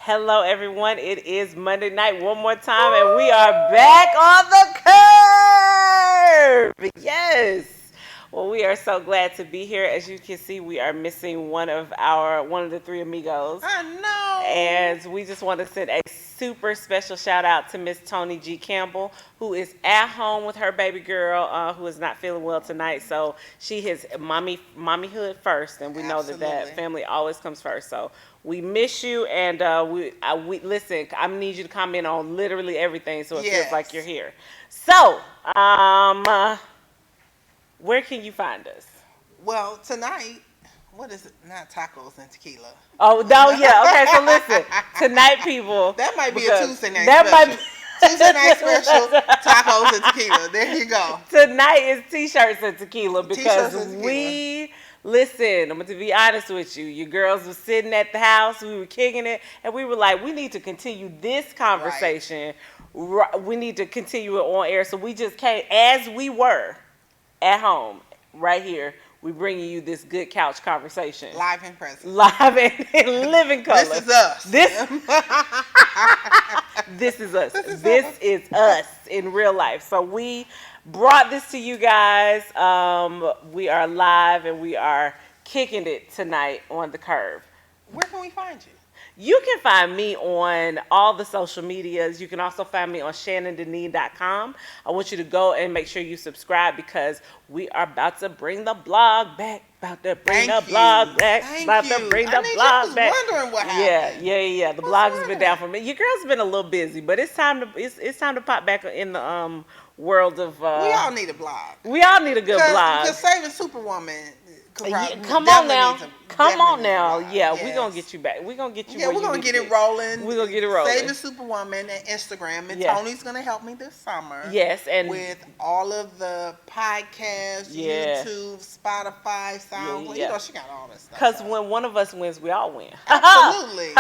Hello, everyone. It is Monday night one more time, and we are back on the curve. Yes. Well, we are so glad to be here. As you can see, we are missing one of the three amigos. I know. And we just want to send a super special shout out to Miss Tony G. Campbell, who is at home with her baby girl, who is not feeling well tonight. So she has mommyhood first, and we know that family always comes first. So we miss you, and we listen. I need you to comment on literally everything, so it feels like you're here. So, where can you find us? Well, tonight, what is it? Not tacos and tequila. Oh, no, yeah. Okay, so listen. Tonight, people. That might be a Tuesday night special. Tuesday night special, tacos and tequila. There you go. Tonight is t-shirts and tequila because listen, I'm going to be honest with you. You girls were sitting at the house. We were kicking it. And we were like, we need to continue this conversation. Right. We need to continue it on air. So we just came as we were at home right here. We bringing you this good couch conversation. Live in present. Live in living color. This is us. This is us. This is us in real life. So we brought this to you guys. We are live and we are kicking it tonight on the curve. Where can we find you? You can find me on all the social medias. You can also find me on shannondeneen.com. I want you to go and make sure you subscribe because we are about to bring the blog back. About to bring the blog back. Wondering what happened. Yeah. The blog has been down for me. Your girl's been a little busy, but it's time to pop back in the world of. We all need a blog. We all need a good blog. Because Saving Superwoman. Come on now. Yeah, we're going to get you back. We're going to get you. Yeah, we're going to get it rolling. We're going to get it rolling. Saving Superwoman and Instagram. And Tony's going to help me this summer. Yes. And with all of the podcasts, YouTube, Spotify, SoundCloud. You know, she got all this stuff. Because when one of us wins, we all win. Absolutely.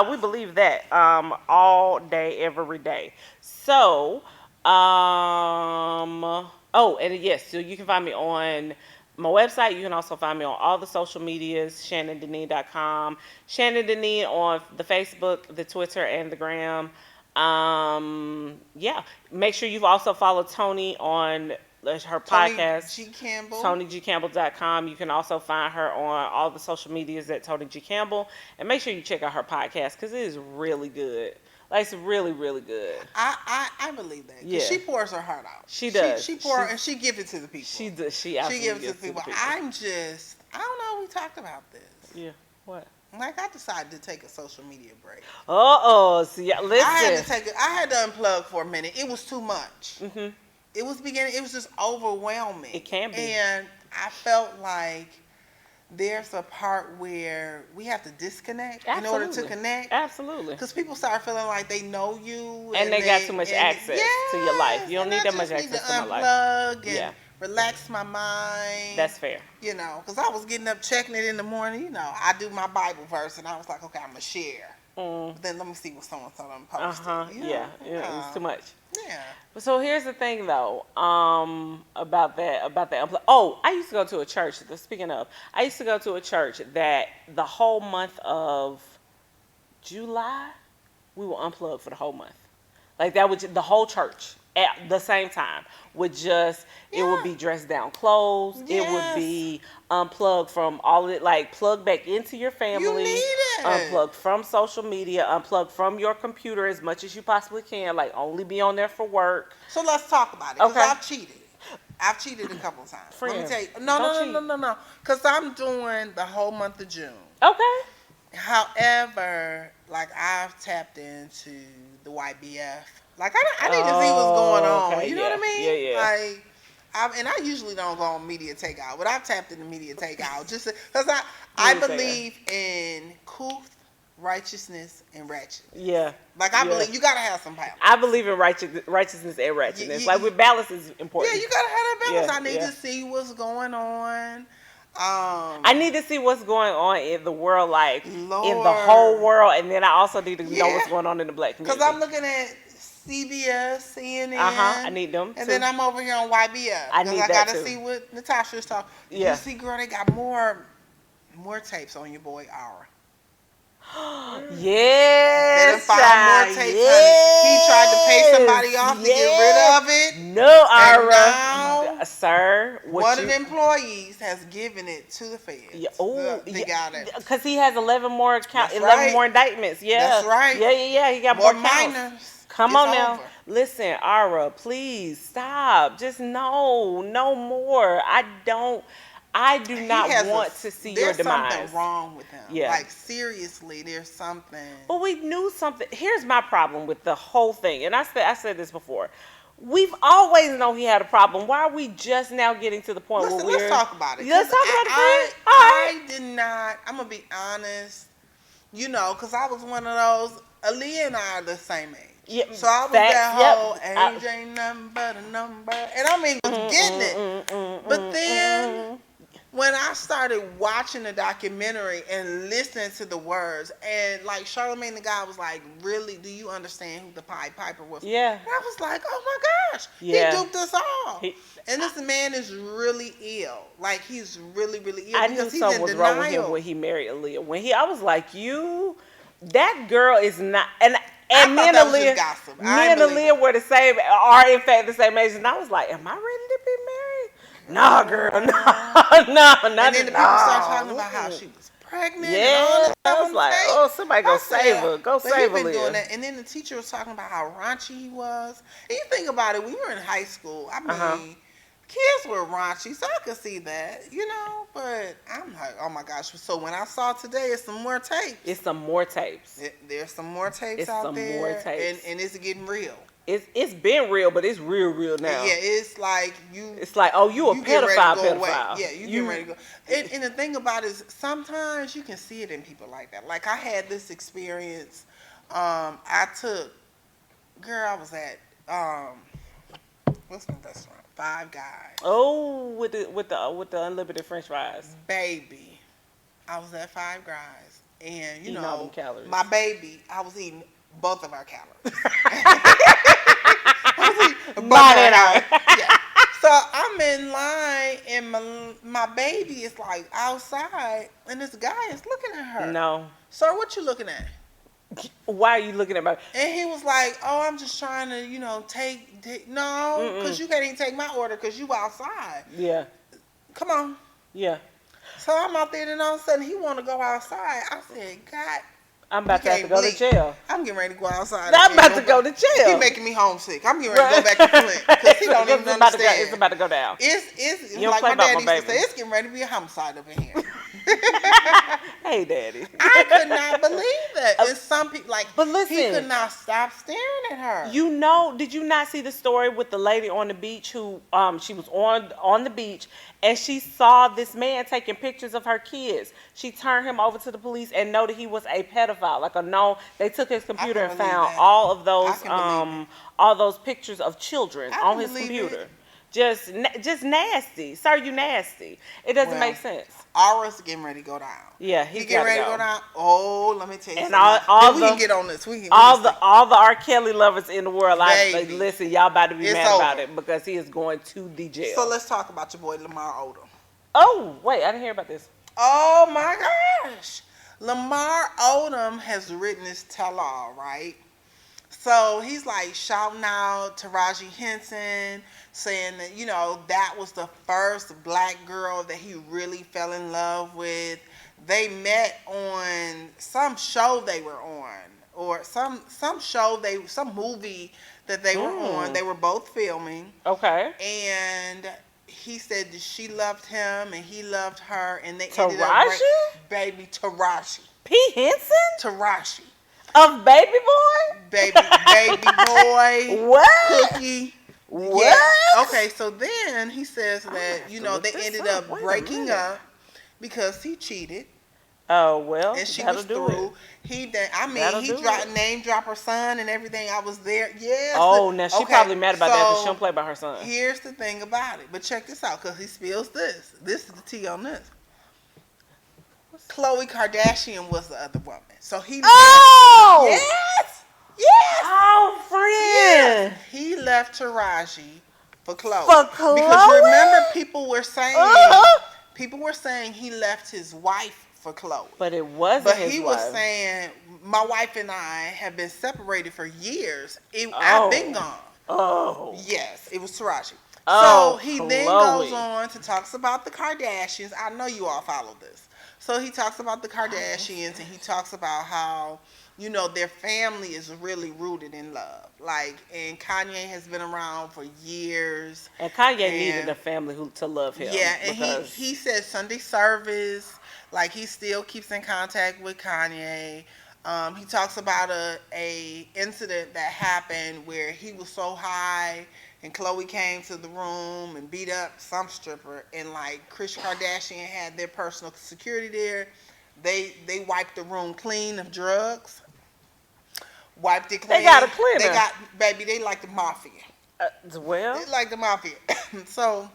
We believe that all day, every day. So, so you can find me on my website. You can also find me on all the social medias, shannondeneen.com. Shannon Deneen on the Facebook, the Twitter, and the Gram. Make sure you've also followed Tony on her podcast. Tony G. Campbell. TonyGCampbell.com. You can also find her on all the social medias at Tony G. Campbell. And make sure you check out her podcast because it is really good. Like, it's really, really good. I believe that. Yeah. She pours her heart out. She does. She pours and she gives it to the people. She does. She absolutely gives it to the people. I don't know, we talked about this. Yeah. What? Like, I decided to take a social media break. See, listen. I had to unplug for a minute. It was too much. Mm-hmm. It was just overwhelming. It can be. And I felt like there's a part where we have to disconnect in order to connect. Absolutely. Because people start feeling like they know you. And they got too much access to your life. You don't need that much access to my life. Unplug and relax my mind. That's fair. You know, because I was getting up, checking it in the morning. You know, I do my Bible verse, and I was like, okay, I'm going to share. But then let me see what someone thought I'm posting. It's too much. Yeah. So here's the thing, though, about that. Oh, I used to go to a church. Speaking of, I used to go to a church that the whole month of July, we will unplug for the whole month. Like that would the whole church at the same time would just it would be dressed down clothes. It would be unplugged from all of it, like plug back into your family. You need it. Unplugged from social media, unplugged from your computer as much as you possibly can. Like only be on there for work. So let's talk about it. Because I've cheated. I've cheated a couple of times. Friend, let me tell you. No. Because I'm doing the whole month of June. Okay. However, like I've tapped into the YBF. Like I need to see what's going on. Okay, you know what I mean? Yeah. Like, I usually don't go on media takeout, but I've tapped into media takeout just because I believe in truth, righteousness, and ratchet. Yeah. Like I believe you gotta have some balance. I believe in righteousness and ratchetness. Like with balance is important. Yeah, you gotta have that balance. I need to see what's going on. I need to see what's going on in the world, like in the whole world, and then I also need to know what's going on in the black community. Because I'm looking at CBS, CNN. I need them too. And then I'm over here on YBF. I gotta see what Natasha's talking. Yeah. You see, girl, they got more tapes on your boy Aura. They done Yes, filed more child. tapes, honey. He tried to pay somebody Yes. off to get rid Yes. of it. No, And Ira. now Sir, one what of the you. employees has given it to the Yeah, feds. oh, They got it. because he has 11 more That's 11 right. more indictments. That's Yeah, right. yeah. He got More more counts. minors. Come It's on now, over. listen, Ara, please stop. Just no more. I do He not has want to see your there's something demise. wrong with him. Yeah. Like seriously, there's something. But we knew something. Here's my problem with the whole thing, and I said this before. We've always known he had a problem. Why are we just now getting to the point Listen, where let's talk about it. Let's 'Cause talk about it, friend. All right. I did not. I'm gonna be honest. You know, because I was one of those. Aaliyah and I are the same age. Yeah, So I was facts, that yep. whole age ain't nothing but a number, and I mean was getting it. But then when I started watching the documentary and listening to the words, and like Charlamagne the God was like, "Really, do you understand who the Pied Piper was?" Yeah. And I was like, "Oh my gosh, Yeah. he duped us all." He- And this man is really ill. Like he's really, really ill I knew because he's something in was denial. wrong with him when he married Aaliyah. I was like, that girl is not, and thought me and that was Aaliyah, just gossip. me I and believe Aaliyah it. were the same, are in fact the same age, and I was like, am I ready to be married? Nah, girl, no, not And then the people start talking about how she was pregnant and all Yeah, this I stuff was on like, tape. oh, somebody go I said, save her, go but save he been doing Aaliyah. that. And then the teacher was talking about how raunchy he was. And you think about it, when you were in high school, I mean, kids were raunchy, so I could see that, you know. But I'm like, oh my gosh. So when I saw today, it's some more tapes. It's some more tapes. There's some more tapes It's out some there, more tapes. and it's getting real. It's been real, but it's real now. Yeah, it's like you. It's like, oh, you a get ready to pedophile, go away. pedophile. Yeah, you get ready to go. And the thing about it is, sometimes you can see it in people like that. Like I had this experience. I took, girl, I was at what's the restaurant? Five Guys. Oh, with the unlimited French fries. Baby, I was at Five Guys, and you Eating all know, them calories. my baby, I was eating both of our calories. I was eating both of our calories. Yeah. So I'm in line, and my baby is like outside, and this guy is looking at her. No. Sir, what you looking at? Why are you looking at my? And he was like, "Oh, I'm just trying to, take no, because you can't even take my order because you outside. Yeah. Come on." Yeah. So I'm out there, and all of a sudden he want to go outside. I said, "God, I'm about to you have to go can't to jail. I'm getting ready to go outside. I'm again. about to go to jail. He making me homesick. I'm getting ready to go back to Flint because he don't even understand. It's about to go down. It's You don't like play my about dad my used to baby. say. It's getting ready to be a homicide up in here. Hey, Daddy. I could not believe that. And some people But he listen. could not stop staring at her. Did you not see the story with the lady on the beach who she was on the beach and she saw this man taking pictures of her kids. She turned him over to the police and noted he was a pedophile. They took his computer and found all of those pictures of children on his computer. Just nasty. Sir, you nasty. It doesn't make sense. Aura's getting ready to go down. Yeah, he's getting ready to go down. Oh, let me tell you and something. We can get on this. All the R. Kelly lovers in the world. Listen, y'all about to be mad over. about it because he is going to the jail. So let's talk about your boy Lamar Odom. Oh, wait, I didn't hear about this. Oh my gosh. Lamar Odom has written this tell-all, right? So he's like shouting out Taraji Henson, saying that, that was the first black girl that he really fell in love with. They met on some show they were on, or some show some movie that they were on. They were both filming. Okay. And he said that she loved him and he loved her, and they Taraji? ended up baby Taraji. P. Henson? Taraji. Of Baby Boy? Baby boy. What? Cookie. What? Yeah. Okay, so then he says that, they ended up breaking up because he cheated. Oh, well, and she was through. He name drop her son and everything. I was there. Yes. Oh, now she probably mad about that because she don't play about her son. Here's the thing about it. But check this out, because he spills this. This is the tea on this. Khloe Kardashian was the other woman. So he Oh! Yes! Oh, friend! Yes. He left Taraji for Khloe. For Khloe? Because remember, people were saying people were saying he left his wife for Chloe. But it wasn't But his he wife. was saying, my wife and I have been separated for years. I've been Oh. gone. Oh. Yes, it was Taraji. Oh, So he Chloe. then goes on to talks about the Kardashians. I know you all follow this. So he talks about the Kardashians, and he talks about how, you know, their family is really rooted in love. Like, and Kanye has been around for years. And Kanye needed a family to love him. Yeah, and because he said Sunday service, like he still keeps in contact with Kanye. He talks about a incident that happened where he was so high and Chloe came to the room and beat up some stripper, and like Kris Kardashian had their personal security there. They wiped the room clean of drugs. Wiped it clean. They got a cleaner. They got, baby, they like the mafia. Well, They like the mafia. So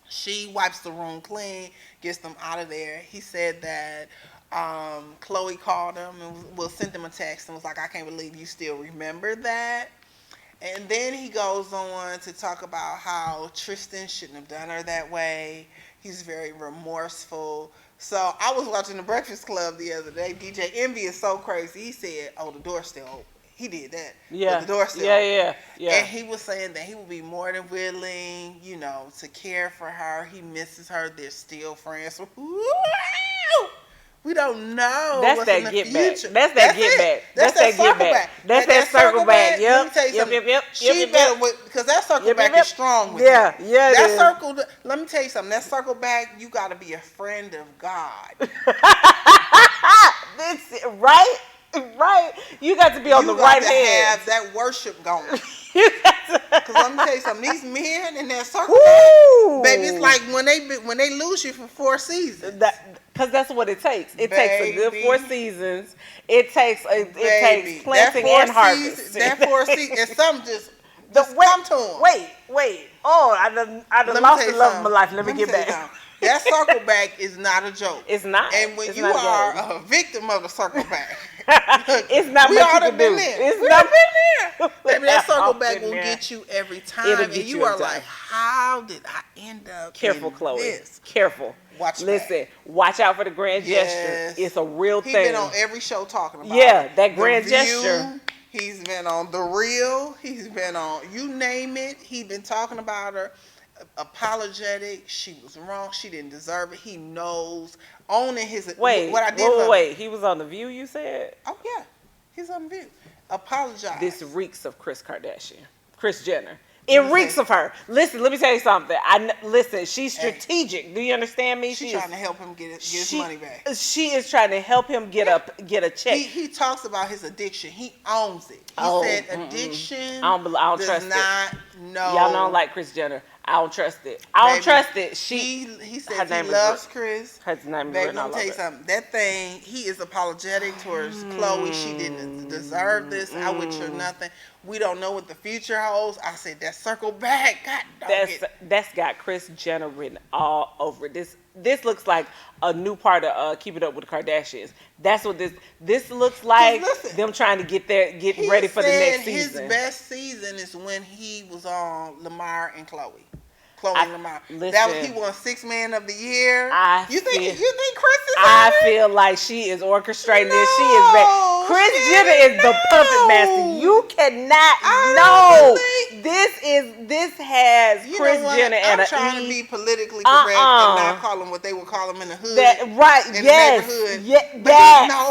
she wipes the room clean, gets them out of there. He said that Chloe called him and sent him a text and was like, I can't believe you still remember that. And then he goes on to talk about how Tristan shouldn't have done her that way. He's very remorseful. So I was watching The Breakfast Club the other day. DJ Envy is so crazy. He said, oh, the door's still open. He did that. yeah, But the door's still open. yeah. And he was saying that he would be more than willing, you know, to care for her. He misses her. They're still friends. Woo! We don't know. That's what's that in the get back. future. That's that get back. That's that get back. That's that circle back. Let me Yep. tell you something. Yep. She better, because that circle back is strong with Yeah, him. yeah. That circle. Let me tell you something. That circle back, you got to be a friend of God. This right. You got to be on the right hand. You got to have that worship going. Because let me tell you something. These men in that circle Woo! back, baby, it's like when they lose you for 4 seasons. Because that's what it takes. It takes a good Baby. 4 seasons. It takes planting and harvest. That 4 seasons, and some just come to them. Wait. Oh, I done lost the love of my life. Let me get back. That circle back is not a joke. It's not. And when it's you not are a victim of the circle back, it's not we much all you done can been do. there. It's We not done been there. Baby, that circle I'll back been will there. get you every time. It'll And get you you are every like, time. how did I end up Careful, in Chloe. this? Careful. Listen, watch out for the grand Yes. gesture. It's a real He thing. been on every show talking about Yeah, that The grand View. gesture. He's been on The Real. He's been on, you name it. He's been talking about her. Apologetic. She was wrong. She didn't deserve it. He knows. Owning his. Wait. He was on The View, you said? Oh, yeah. He's on The View. Apologize. This reeks of Kris Jenner. It reeks of her. Listen, let me tell you something. Listen, she's strategic. Do you understand me? She's trying to help him get his money back. She is trying to help him get a check. He talks about his addiction. He owns it. He said addiction I don't does trust not know. Y'all don't like Kris Jenner. I don't trust it. I don't trust it. He says he loves Kris. Her name is Baby, let me tell you something. That thing, he is apologetic towards Chloe. She didn't deserve this. I wish her nothing. We don't know what the future holds. I said that circle back. God dog it. That's got Kris Jenner written all over it. This looks like a new part of Keeping Up with the Kardashians. That's what this looks like. Listen, them trying to get ready for the next season. His best season is when he was on Lamar and Chloe. And Lamar. He won 6th Man of the Year. You think Kris is? I feel like she is orchestrating this. She is ready. Kris Jenner is the puppet master. You cannot. This has Kris Jenner and I'm trying to be politically correct and not call them what they would call them in the hood. Yes.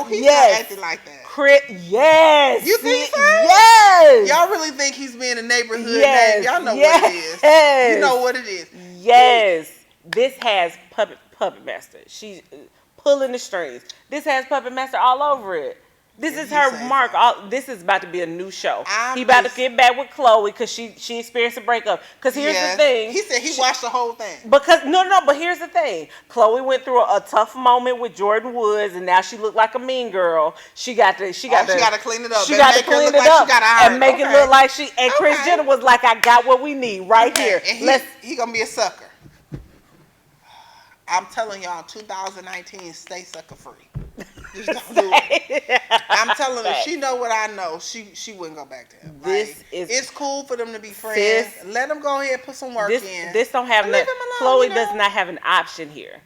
He's not acting like that. Yes. You think so? Yes. Y'all really think he's being a neighborhood yes. name? Y'all know yes. what it is. Yes. You know what it is. Yes. This has puppet master. She's pulling the strings. This has puppet master all over it. This is her mark. This is about to be a new show. He about to get back with Chloe because she experienced a breakup. Because here's the thing. He said he watched the whole thing. Because but here's the thing. Chloe went through a tough moment with Jordan Woods, and now she looked like a mean girl. She got to clean it up. She got to clean it up and make it look like she. And Kris Jenner was like, "I got what we need right here." And he gonna be a sucker. I'm telling y'all, 2019, stay sucker free. Just don't do it. I'm telling her, she know what I know. She wouldn't go back to him. It's cool for them to be friends. Let them go ahead and put some work in. This don't have Chloe does not have an option here.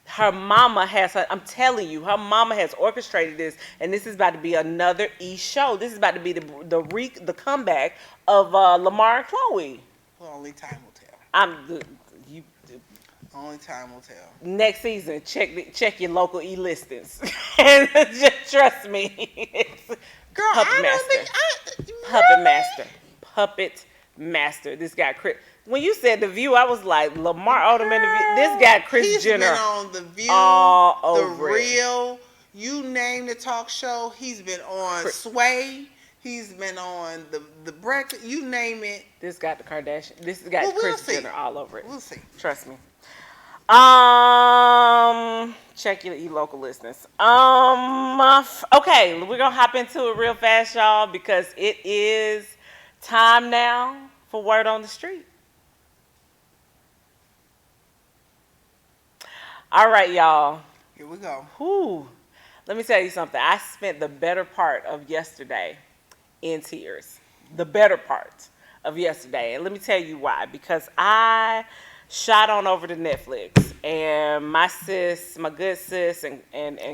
Her mama has her. I'm telling you, her mama has orchestrated this, and this is about to be another E show. This is about to be the comeback of Lamar and Chloe. Well, only time will tell. You Only time will tell. next season. Check your local E listings, and just trust me. It's Girl, Puppet I Master. don't think Puppet really? Master. Puppet Master. This guy Chris. When you said The View, I was like Lamar Odom and The View. This guy Chris He's Jenner been on The View, all The over it. Real. You name the talk show. He's been on Sway. He's been on the Breakfast. You name it. This got the Kardashian. This got Well, we'll Chris see. Jenner all over it. We'll see. Trust me. Check your local listings. Okay, we're gonna hop into it real fast, y'all, because it is time now for Word on the Street. All right, y'all. Here we go. Whew. Let me tell you something. I spent the better part of yesterday in tears. The better part of yesterday. And let me tell you why. Because I shot on over to Netflix, and my sis, my good sis and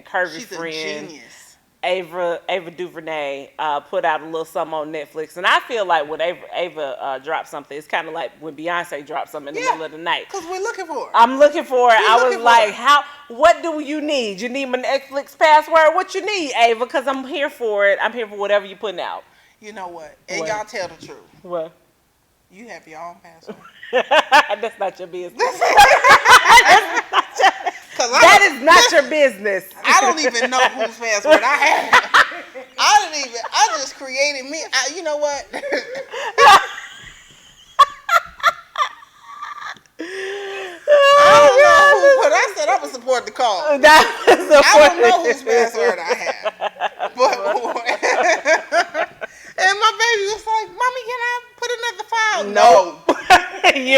Kurve She's friend, a genius. Ava DuVernay, put out a little something on Netflix. And I feel like when Ava dropped something, it's kind of like when Beyonce dropped something in the middle of the night. Because we're looking for it. I'm looking for it. I was looking for like, it. what do you need? You need my Netflix password? What you need, Ava? Because I'm here for it. I'm here for whatever you're putting out. You know what? And What? y'all tell the truth. What? You have your own password. That's not your business. That is not your business. I don't even know whose password I have. I just created me. You know what? I don't know who, but I said I would support the cause. I don't know whose password I have. But, and my baby was like, Mommy, can I put another file? No. We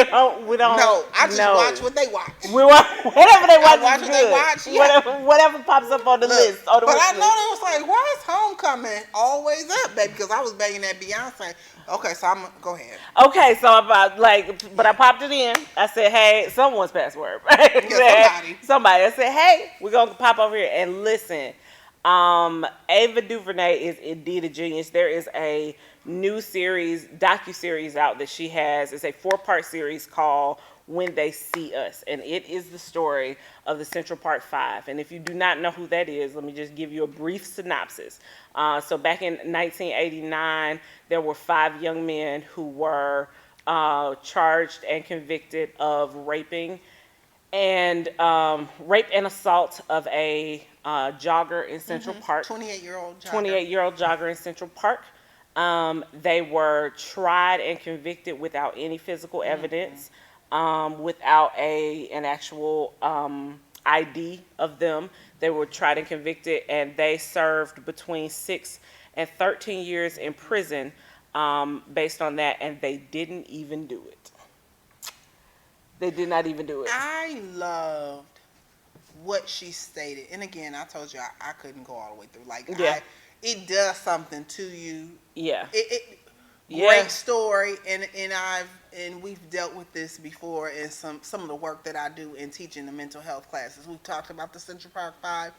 don't. No, I just watch what they watch. We watch whatever they watch. watch is what they good. watch, yeah. Whatever pops up on the list. On the But wish I know list. they was like, why is Homecoming always up, baby? Because I was banging that Beyonce. Okay, so go ahead. Okay, so about but I popped it in. I said, "Hey, someone's password." Somebody. I said, "Hey, we're gonna pop over here and listen." Ava DuVernay is indeed a genius. There is a new docu-series out that she has. It's a 4-part series called When They See Us, and it is the story of the Central Park Five. And if you do not know who that is, let me just give you a brief synopsis. So back in 1989, there were 5 young men who were charged and convicted of raping and rape and assault of a jogger in Central Park. 28-year-old jogger. 28-year-old jogger in Central Park. They were tried and convicted without any physical evidence, without an actual ID of them. They were tried and convicted, and they served between 6 and 13 years in prison based on that, and they didn't even do it. They did not even do it. I loved what she stated. And again, I told you I couldn't go all the way through. Like, Yeah. it does something to you. Yeah. Great story, and we've dealt with this before in some of the work that I do in teaching the mental health classes. We've talked about the Central Park Five,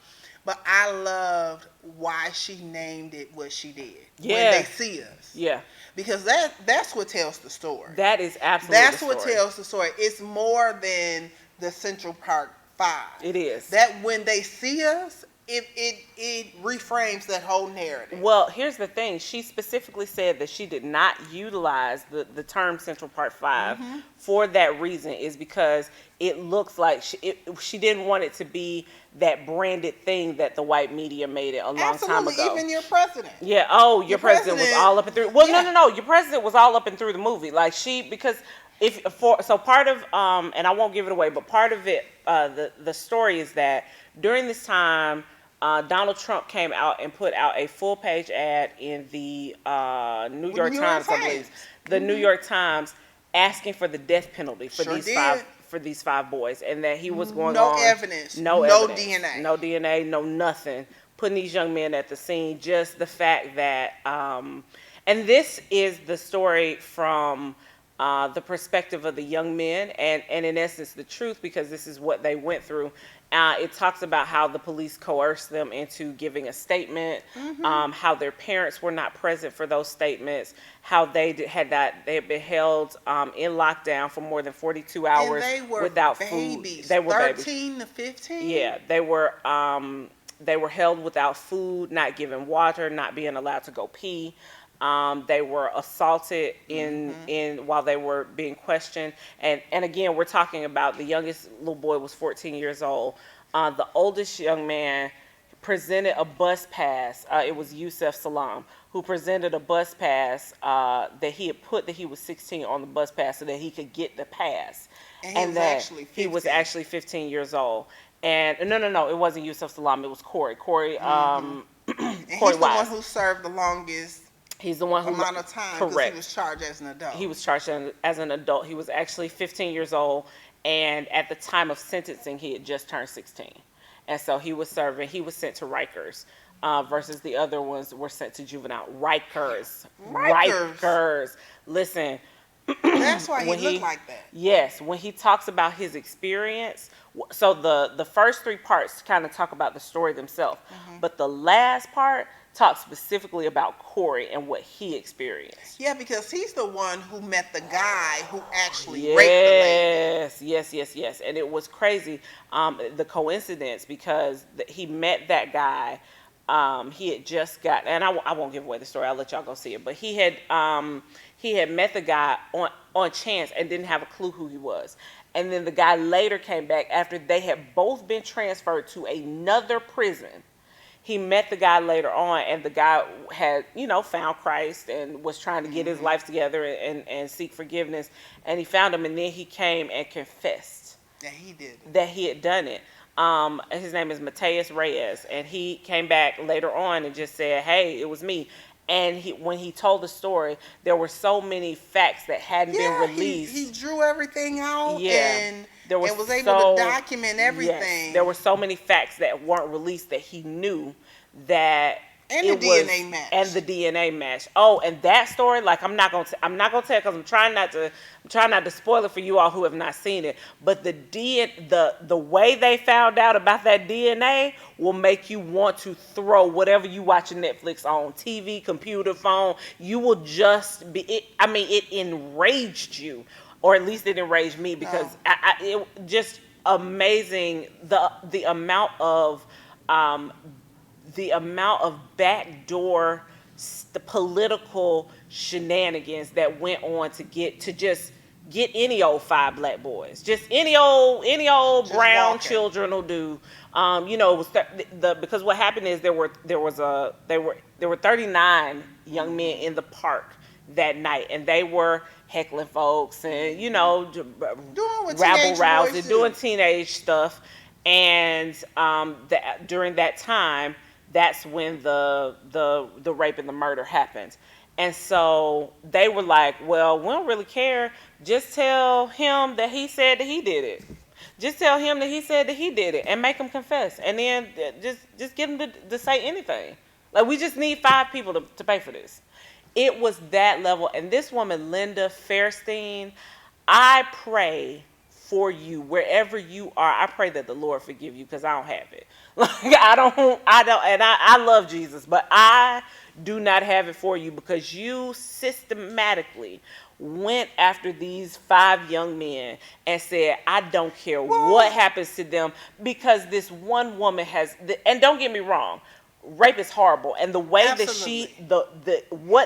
but I loved why she named it what she did. Yeah. When They See Us. Yeah. Because that's what tells the story. That is absolutely That's the what story. tells the story. It's more than the Central Park Five. It is. That when they see us, it reframes that whole narrative. Well, here's the thing. She specifically said that she did not utilize the term Central Park 5 for that reason, is because it looks like she didn't want it to be that branded thing that the white media made it a long time ago. Even your president. Yeah. Oh, your president was all up and through. Well, yeah. no. Your president was all up and through the movie. Like because part of and I won't give it away, but part of it, the story is that during this time, Donald Trump came out and put out a full page ad in the New York Times, I believe, the New York Times, asking for the death penalty for these five boys, and that he was going on evidence, no DNA, no DNA, no nothing, putting these young men at the scene. Just the fact that, and this is the story from the perspective of the young men, and in essence the truth, because this is what they went through. It talks about how the police coerced them into giving a statement, how their parents were not present for those statements, how they had been held in lockdown for more than 42 And hours they were without babies, food. They were 13 to 15. Yeah, they were held without food, not given water, not being allowed to go pee. They were assaulted in while they were being questioned, and again, we're talking about the youngest little boy was 14 years old. The oldest young man presented a bus pass. It was Yusef Salam who presented a bus pass that he had put that he was 16 on the bus pass so that he could get the pass, And he was actually 15 years old. And no, it wasn't Yusef Salam. It was Corey. Corey. And Corey he's the Wise. one who served the longest He's the one who amount of time because correct. he was charged as an adult. He was charged as an adult. He was actually 15 years old, and at the time of sentencing, he had just turned 16, and so he was serving. He was sent to Rikers, versus the other ones were sent to juvenile. Rikers. Listen. That's why he looked like that. Yes, when he talks about his experience, so the first three parts kind of talk about the story themselves, but the last part talks specifically about Corey and what he experienced. Yeah, because he's the one who met the guy who actually raped the lady. Yes, and it was crazy, the coincidence, because he met that guy. He had just got, and I won't give away the story. I'll let y'all go see it. But he had met the guy on chance and didn't have a clue who he was. And then the guy later came back after they had both been transferred to another prison. He met the guy later on, and the guy had, found Christ and was trying to get his life together and seek forgiveness. And he found him, and then he came and confessed that he did it. That he had done it. His name is Mateus Reyes, and he came back later on and just said, "Hey, it was me." And when he told the story, there were so many facts that hadn't been released. He drew everything out and was able to document everything. Yes, there were so many facts that weren't released that he knew that and the DNA match. And the DNA match. Oh, and that story, like I'm not gonna tell because I'm trying not to spoil it for you all who have not seen it. But the way they found out about that DNA will make you want to throw whatever you watching Netflix on, TV, computer, phone. You will just be. It enraged you, or at least it enraged me because it just amazing the amount of backdoor political shenanigans that went on to just get any old 5 black boys, just any old just brown walking. Children will do. It was because what happened is there were 39 young men in the park that night, and they were heckling folks and rabble rousing, doing teenage stuff, and during that time. That's when the rape and the murder happened. And so they were like, well, we don't really care. Just tell him that he said that he did it. Just tell him that he said that he did it and make him confess. And then just get him to say anything. Like, we just need 5 people to pay for this. It was that level. And this woman, Linda Fairstein, I pray for you wherever you are. I pray that the Lord forgive you because I don't have it. Like, I don't, and I love Jesus, but I do not have it for you because you systematically went after these 5 young men and said, I don't care what happens to them, because this one woman and don't get me wrong, rape is horrible, and the way Absolutely. that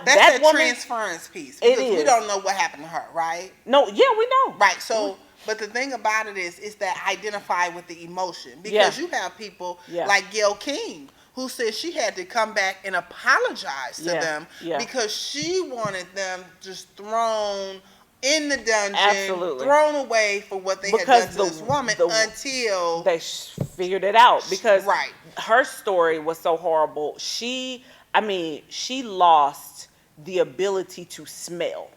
that's woman, transference piece, because it is. We don't know what happened to her, right? No, yeah, we know, right? So. But the thing about it is that identify with the emotion, because you have people like Gail King who said she had to come back and apologize to them because she wanted them just thrown in the dungeon, thrown away for what they had done to this woman until they figured it out. Because her story was so horrible. She lost the ability to smell.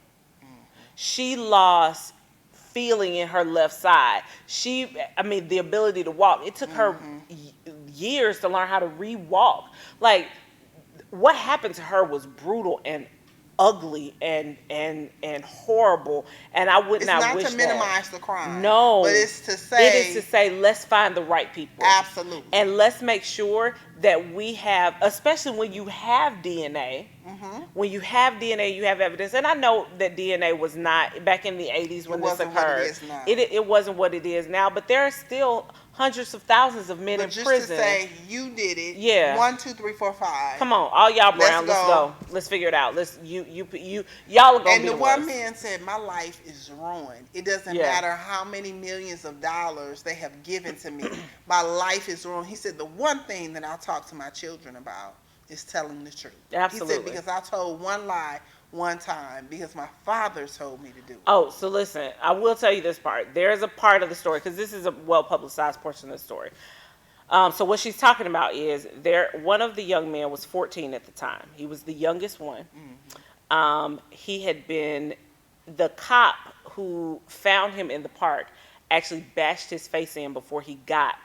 She lost feeling in her left side. The ability to walk. It took her years to learn how to re-walk. Like, what happened to her was brutal and ugly and horrible, and I would It's not not wish to that. minimize the crime, but No, it's to it is to say say let's find the right people, absolutely. and let's make sure that we have, especially when you have DNA. Hmm. When you have DNA, you have evidence. And I know that DNA was not back in the 80s It when this wasn't what it occurred. is now. It wasn't what it is now, but there are still hundreds of thousands of men But in just to prison. say you did it, Yeah. 1, 2, 3, 4, 5. Come on, all y'all brown, let's go. Let's figure it out. Let's y'all are gonna And be the the one ones. man said, "My life is ruined. It doesn't Yeah. matter how many millions of dollars they have given to me. My life is ruined." He said, "The one thing that I talk to my children about is telling the truth." Absolutely. He said, "Because I told one lie one time because my father told me to do it." Oh, so listen, I will tell you this part. There is a part of the story, because this is a well publicized portion of the story. So what she's talking about is one of the young men was 14 at the time. He was the youngest one. He had been, the cop who found him in the park actually bashed his face in before he got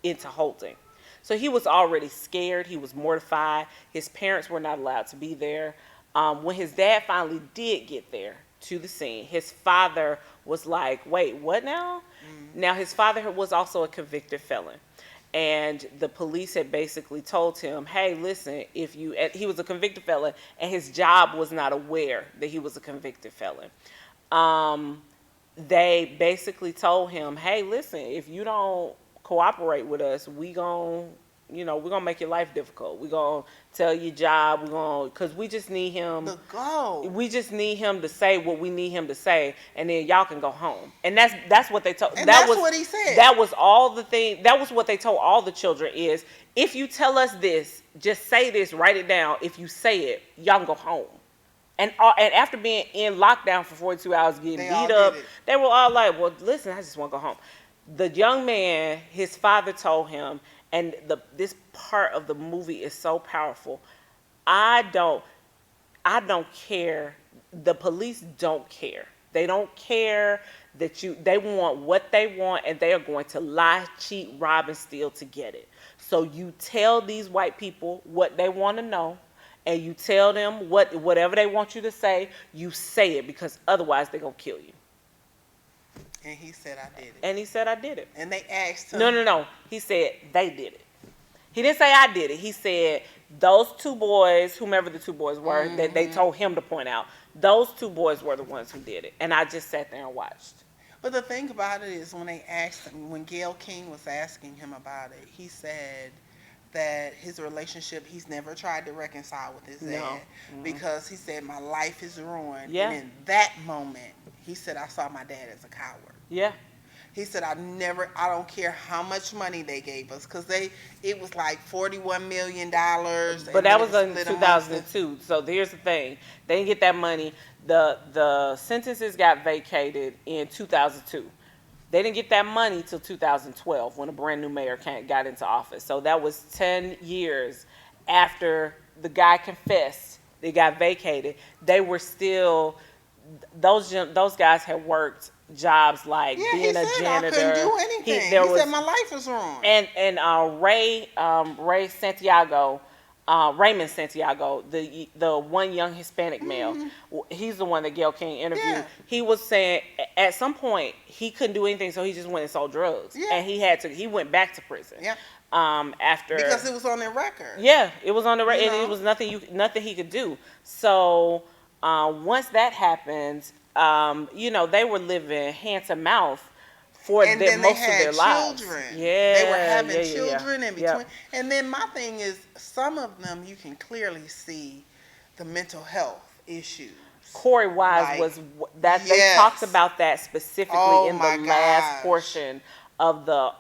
into Holton. So he was already scared. He was mortified. His parents were not allowed to be there. When his dad finally did get there to the scene, his father was like, "Wait, what now?" Now, his father was also a convicted felon. And the police had basically told him, "Hey, listen, if you," and he was a convicted felon, and his job was not aware that he was a convicted felon. Um, they basically told him, "Hey, listen, if you don't cooperate with us, we're gonna make your life difficult. We're gonna tell your job. Cause we just need him. The go. We just need him to say what we need him to say, and then y'all can go home." And that's what they told. And that's what he said. That was all the thing. That was what they told all the children is, if you tell us this, just say this, write it down. If you say it, y'all can go home. And after being in lockdown for 42 hours, getting beat up, they were all like, "Well, listen, I just want to go home." The young man, his father told him, and this part of the movie is so powerful. I don't care. The police don't care. They don't care they want what they want, and they are going to lie, cheat, rob, and steal to get it. So you tell these white people what they want to know, and you tell them whatever they want you to say, you say it, because otherwise they're going to kill you. And he said, "I did it." And he said, "I did it." And they asked him. No. He said, "They did it." He didn't say, "I did it." He said, those two boys, whomever the two boys were, that they told him to point out, those two boys were the ones who did it. And I just sat there and watched. But the thing about it is, when they asked him, when Gayle King was asking him about it, he said that his relationship, he's never tried to reconcile with his dad, because he said, "My life is ruined." Yeah. And in that moment, he said, "I saw my dad as a coward." Yeah. He said, I don't care how much money they gave us, because it was like $41 million. But that was in 2002. So here's the thing. They didn't get that money. The sentences got vacated in 2002. They didn't get that money till 2012, when a brand new mayor got into office. So that was 10 years after the guy confessed. They got vacated. They were still, those guys had worked jobs like being a janitor. I couldn't do anything. He said, "My life is ruined." And Raymond Santiago, the one young Hispanic male, he's the one that Gayle King interviewed. Yeah. He was saying at some point he couldn't do anything, so he just went and sold drugs. Yeah. And he went back to prison. Yeah. After, because it was on their record. Yeah, it was on the record, and it was nothing he could do. So once that happened, they were living hand to mouth for most of their lives. Yeah, they were having children in between. Yeah. And then my thing is, some of them you can clearly see the mental health issues. Corey Wise they talked about that specifically in the last portion of the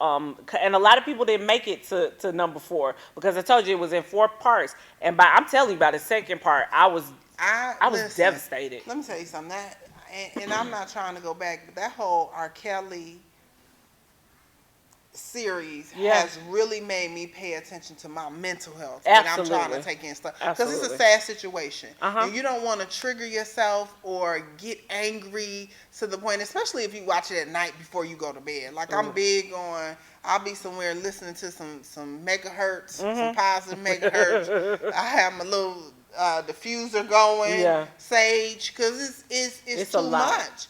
and a lot of people didn't make it to number 4, because I told you it was in 4 parts, and I'm telling you, about the second part, I was devastated. Let me tell you something. And I'm not trying to go back, but that whole R. Kelly series has really made me pay attention to my mental health. Absolutely. When I'm trying to take in stuff, because it's a sad situation, and you don't want to trigger yourself or get angry to the point, especially if you watch it at night before you go to bed. Like I'm big on, I'll be somewhere listening to some megahertz, some positive megahertz. I have my little diffuser going, Yeah. sage, because it's It's a too lot. much.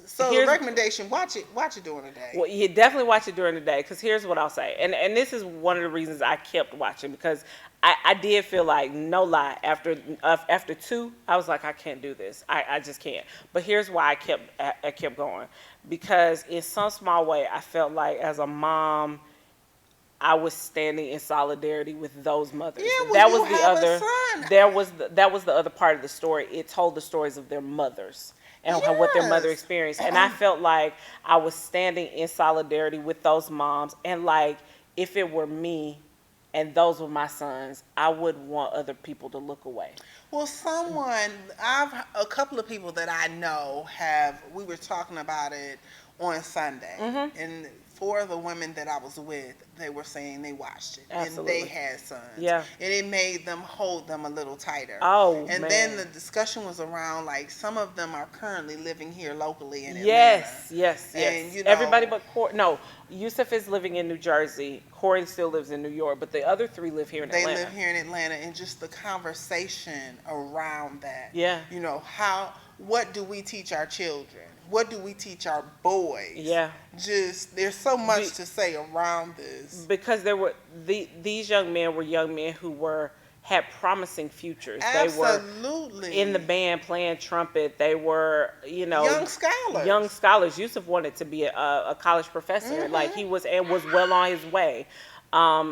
So the Here's recommendation: watch it during the day. Well, you definitely watch it during the day because here's what I'll say, and this is one of the reasons I kept watching because I did feel like no lie after two I was like I can't do this I just can't. But here's why I kept going because in some small way I felt like as a mom I was standing in solidarity with those mothers. Yeah, well, That you was the have a other. son. That was the other part of the story. It told the stories of their mothers and what their mother Yes. experienced, and I felt like I was standing in solidarity with those moms. And like, if it were me, and those were my sons, I would want other people to look away. Well, a couple of people that I know we were talking about it on Sunday, Mhm. and four of the women that I was with, they were saying they watched it, and they Absolutely. had sons, Yeah. and it made them hold them a little tighter. Oh And then man. the discussion was around like some of them are currently living here locally in Atlanta. Yes, yes, And yes. Everybody but Corey. No, Yusuf is living in New Jersey. Corey still lives in New York, but the other three live here in they Atlanta. live here in Atlanta, and just the conversation around that. Yeah. What do we teach our children? What do we teach our boys? Yeah. Just there's so much Be- to say around this. Because there were these young men were young men who had promising futures. They were Absolutely. in the band playing trumpet. They were, Young scholars. Young scholars. Yusuf wanted to be a college professor. Mhm. Like he was and was well on his way.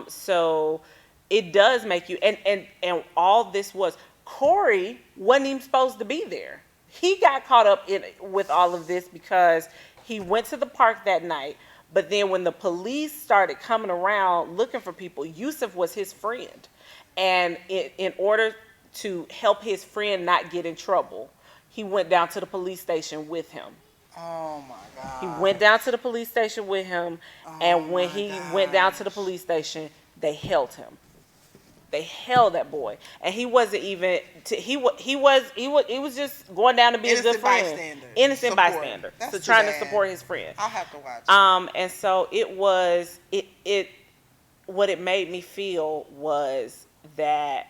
So it does make you and all this was Corey wasn't even supposed to be there. He got caught up in with all of this because he went to the park that night. But then when the police started coming around looking for people, Yusuf was his friend. And in order to help his friend not get in trouble, he went down to the police station with him. Oh my God. He went down to the police station with him, and when he went down to the police station, they held him. They held that boy, and he wasn't even. He was just going down to be a good Innocent friend, bystander. innocent Support. bystander, That's so too trying to bad. support his friend. I'll have to watch. And so it what it made me feel was that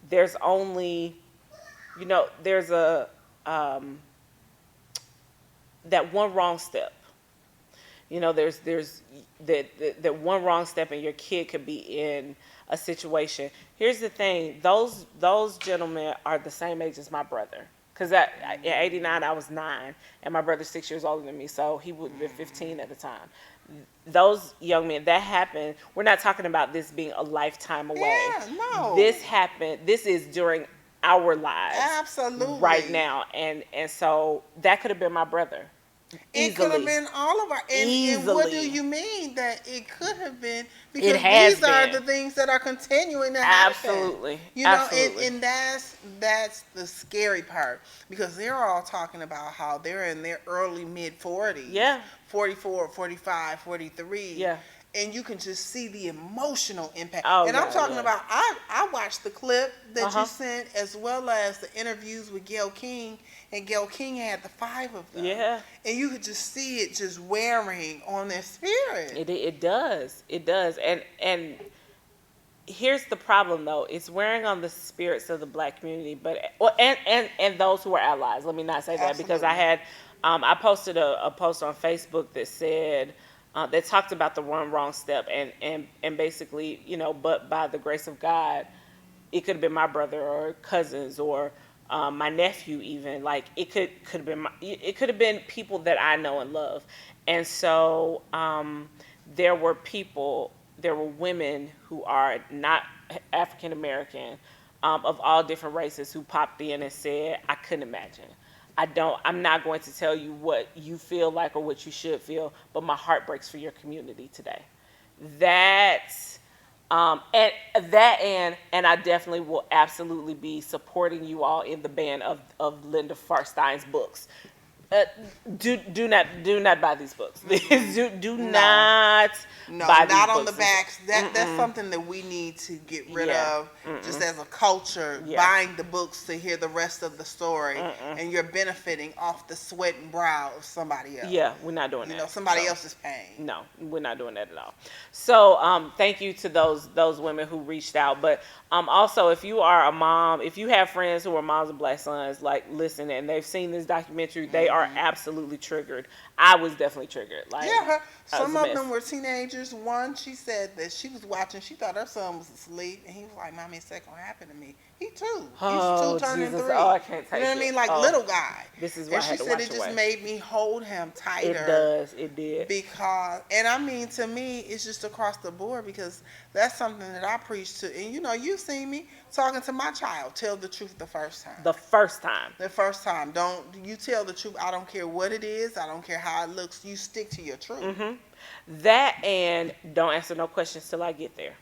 there's only, there's a that one wrong step. There's that one wrong step and your kid could be in a situation. Here's the thing: those gentlemen are the same age as my brother. Because in '89 I was 9, and my brother's 6 years older than me, so he would have been 15 at the time. Those young men, that happened. We're not talking about this being a lifetime away. Yeah, no. This happened. This is during our lives. Absolutely. Right now, and so that could have been my brother. It could have been all of our. And what do you mean that it could have been? Because these are the things that are continuing to happen. Absolutely. Absolutely. And that's the scary part, because they're all talking about how they're in their early mid 40s. Yeah. 44, 45, 43. Yeah. And you can just see the emotional impact. Oh, and yeah, I'm talking about, I watched the clip that Uh-huh. you sent, as well as the interviews with Gayle King. And Gayle King had the 5 of them. Yeah. And you could just see it just wearing on their spirit. It does. It does. And here's the problem, though. It's wearing on the spirits of the black community, and those who are allies. Let me not say that, because I had I posted a post on Facebook that said that talked about the one wrong step, and basically, but by the grace of God, it could have been my brother or cousins or my nephew, even. Like it could have been people that I know and love. And so there were women who are not African American, of all different races, who popped in and said, I couldn't imagine. I'm not going to tell you what you feel like or what you should feel, but my heart breaks for your community today. That's and I definitely will absolutely be supporting you all in the ban of Linda Farstein's books. Uh, do not buy these books. Do No. not No, buy these not on the books. backs. That's something that we need to get rid Yeah. of, just as a culture. Yeah. Buying the books to hear the rest of the story, and you're benefiting off the sweat and brow of somebody else. Yeah, we're not doing You that. know, somebody So, else's pain. No, we're not doing that at all. So, thank you to those women who reached out. But also, if you are a mom, if you have friends who are moms of black sons, like listen, and they've seen this documentary, they are absolutely triggered. I was definitely triggered. Like, Yeah, that was some a of mess. them were teenagers. One, she said that she was watching. She thought her son was asleep, and he was like, "Mommy, it's not gonna happen to me." He too. Oh, He's 2 turning Jesus. 3. Oh, I can't take You know what I it. mean? Like Oh, little guy. this is why And I she had to said watch it just away. made me hold him tighter. It does. It did. Because, and I mean, to me, it's just across the board, because that's something that I preach to. And you know, you've seen me talking to my child. Tell the truth the first time. The first time. The first time. Don't you tell the truth. I don't care what it is. I don't care how it looks. You stick to your truth. That, and don't answer no questions till I get there.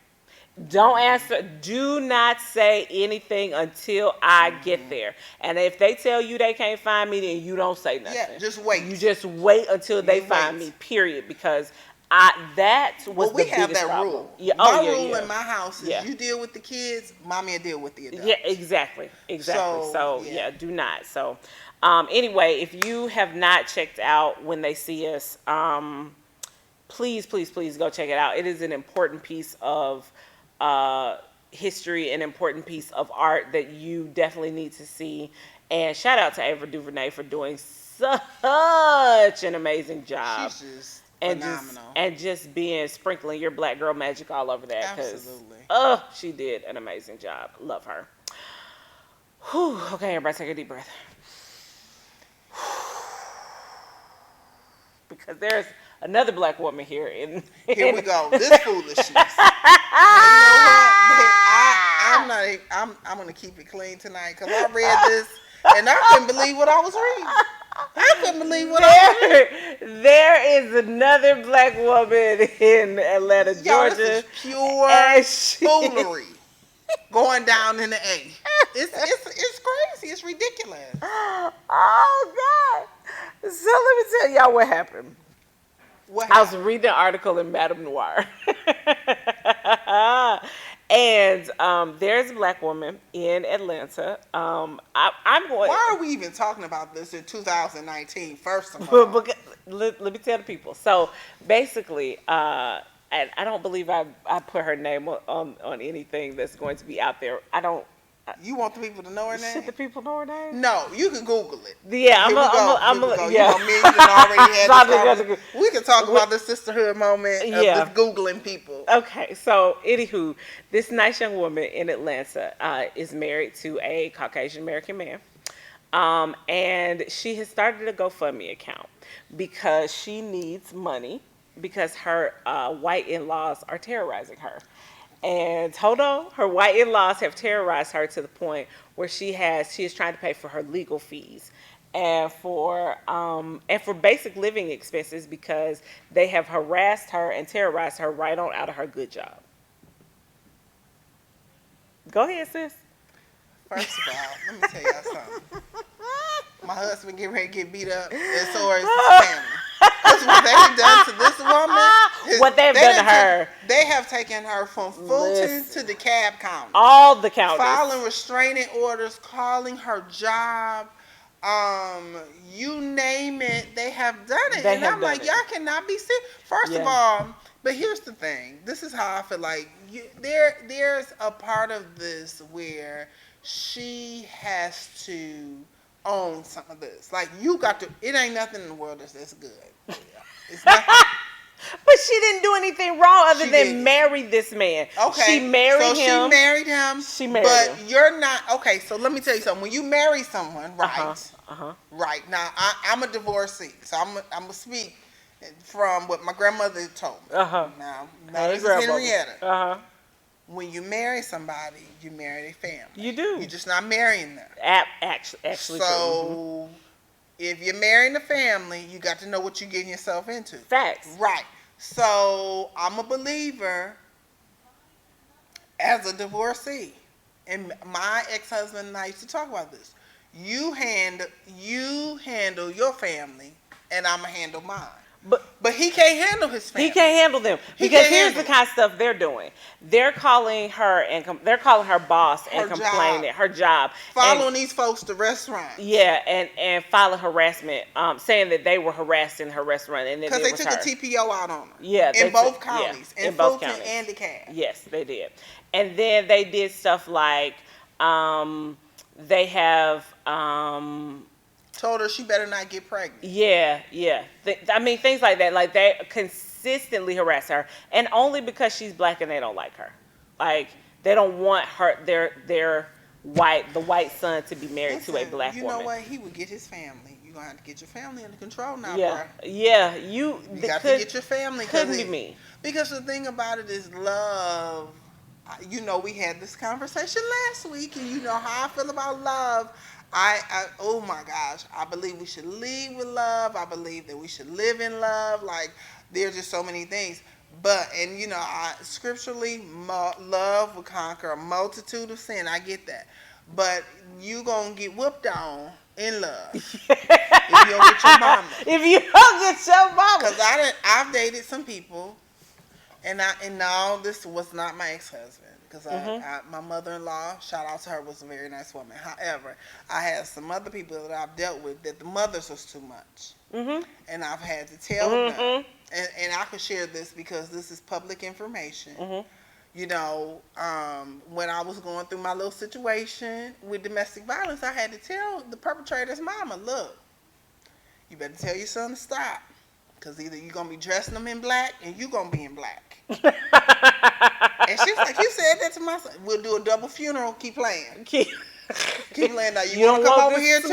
Don't answer. Do not say anything until I get there. And if they tell you they can't find me, then you don't say nothing. Yeah, just wait. You just wait until they You find wait. me. Period. Because that was Well, we the have biggest that problem. rule. Yeah. My Oh, yeah, rule yeah. in my house is Yeah. you deal with the kids, mommy will deal with the adults. Yeah, exactly. So yeah. yeah, do not. So anyway, if you have not checked out When They See Us, please go check it out. It is an important piece of history, an important piece of art that you definitely need to see. And shout out to Ava DuVernay for doing such an amazing job. She's just and phenomenal. just being sprinkling your black girl magic all over that. Absolutely. She did an amazing job. Love her. Whew. Okay, everybody take a deep breath. Because there's another black woman here in Here we go. This foolishness. You know what? I'm gonna keep it clean tonight, because I read this and I couldn't believe what I was reading. I couldn't believe what I was reading. There is another black woman in Atlanta, Yo, Georgia. this is pure and she- foolery going down in the A. It's crazy. It's ridiculous. Oh God! So let me tell y'all what happened. What I was happened? reading an article in Madame Noir. And there's a black woman in Atlanta. I'm going. Why are we even talking about this in 2019? First of all, let me tell the people. So basically, and I don't believe I put her name on anything that's going to be out there. I don't. you want the people to know her name? Should the people know her name? No, you can Google it. Yeah, Here we go. yeah. You know, me and you done already had Something this got to conversation. We can talk about the sisterhood moment of Yeah. just Googling people. Okay, so anywho, this nice young woman in Atlanta is married to a Caucasian American man. And she has started a GoFundMe account because she needs money because her white in-laws are terrorizing her. And hold on, her white in-laws have terrorized her to the point where she is trying to pay for her legal fees and for basic living expenses because they have harassed her and terrorized her right on out of her good job. Go ahead, sis. First of all, let me tell y'all something. My husband getting ready to get beat up, and so is his family. Because what they have done to this woman, What they've done to her. They have taken her from Fulton Listen. to the cab counter. All the counties. Filing restraining orders, calling her job, you name it, they have done it. They and have I'm done like, it. y'all cannot be serious. First of Yeah. all, but here's the thing. This is how I feel like there's a part of this where she has to own some of this. Like, you got to, it ain't nothing in the world that's good. It's nothing. But she didn't do anything wrong other She than didn't. marry this man. Okay. She married him. She married him. She married but him. you're not, okay, so let me tell you something. When you marry someone, right? Right. Now, I'm a divorcee, so I'm going to speak from what my grandmother told me. Now Hey, this is grandmother. Henrietta. When you marry somebody, you marry their family. You do. You're just not marrying them. Actually, So, if you're marrying a family, you got to know what you're getting yourself into. Facts. Right. So, I'm a believer as a divorcee. And my ex-husband and I used to talk about this. You handle your family, and I'ma handle mine. But But he can't handle his family. he can't handle them He because can't here's the handle kind of stuff they're doing. They're calling her they're calling her boss and Her complaining job. her job. Following And, these folks to restaurants. yeah, and filing harassment, saying that they were harassed in her restaurant and that Because it they was took her. a TPO out on her. Yeah, In both counties. In both Fulton counties. and DeKalb. Yes, they did. And then they did stuff like they have Told her she better not get pregnant. yeah. I mean things like that. Like they consistently harass her, and only because she's black and they don't like her. Like they don't want their the white son to be married to a Listen, black you woman. know what? He would get his family. You're going to have to get your family under control now, Yeah, bro. yeah. You got to get your family. Couldn't be me. Because the thing about it is love. You know, we had this conversation last week, and you know how I feel about love. Oh my gosh, I believe we should lead with love. I believe that we should live in love. Like, there's just so many things. But, and you know, scripturally, love will conquer a multitude of sin. I get that. But you going to get whooped on in love if you don't get your mama. If you don't get your mama. Because I've dated some people, and no, this was not my ex-husband. Because my mother-in-law, shout out to her, was a very nice woman. However, I had some other people that I've dealt with that the mothers was too much. And I've had to tell them. And I could share this because this is public information. You know, when I was going through my little situation with domestic violence, I had to tell the perpetrator's mama, look, you better tell your son to stop. Because either you're going to be dressing them in black and you're going to be in black. And she was like, you said that to my son. We'll do a double funeral. Keep playing. Keep playing. Now, you want to come over here too?